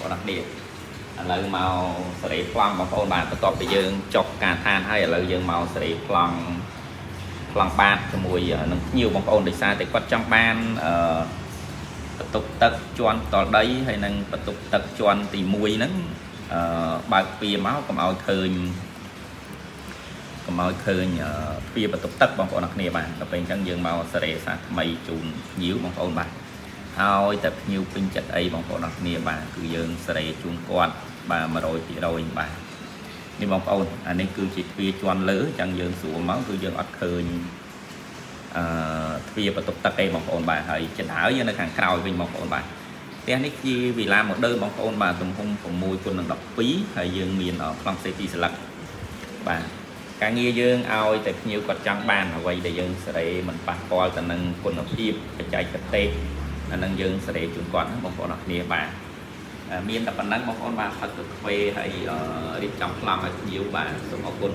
ប្អូននេះឥឡូវមកសេរីប្លង់បងប្អូនបាទបន្ទាប់ពីយើងចុះការឋានហើយឥឡូវយើងមកសេរីប្លង់បាតជាមួយនឹងភ្ញៀវបងប្អូនដោយសារតែគាត់ចង់បានបន្ទប់ទឹកជាន់តលដីហើយនឹងបន្ទប់ទឹកជាន់ទី1ហ្នឹងបើកទ្វារមកកុំឲ្យឃើញទ្វារបន្ទប់ទឹកបងប្អូនគ្នាបាទដល់ពេលអញ្ចឹងយើងមកសេរីសាថ្មីជូនភ្ញៀវបងប្អូនបាទហើយតែភ្ញៀវពេញចិត្តអីបងប្អូនគ្នាបាទគឺយើងសេរីជូនគាត់បាទ 100% បាទនេះបងប្អូនអានេះគឺជាទ្វារជាន់លើអញ្ចឹងយើងស្រួលមកគឺយើងអត់ឃើញទ្វារបន្ទប់ទឹកឯងបងប្អូនបាទហើយចណ្ដើយើងនៅខាងក្រោយវិញបងប្អូនបាទផ្ទះនេះជាវីឡា model បងប្អូនបាទទំហំ 6x12 ហើយយើងមានប្លង់ safety ស្លឹកបាទការងារយើងឲ្យតែភ្ញៀវគាត់ចង់បានអ្វីដែលយើងសេរីមិនប៉ះពាល់ទៅនឹងគុណភាពបច្ចេកទេសអានឹងយើងសេរីជូនគាត់បងប្អូនគ្នាបាទមានតែប៉ុណ្ណឹងបងប្អូនបាទផឹកទឹកកាហ្វេហើយរៀបចំប្លង់ឲ្យភ្ញៀវបាទសូមអរគុណ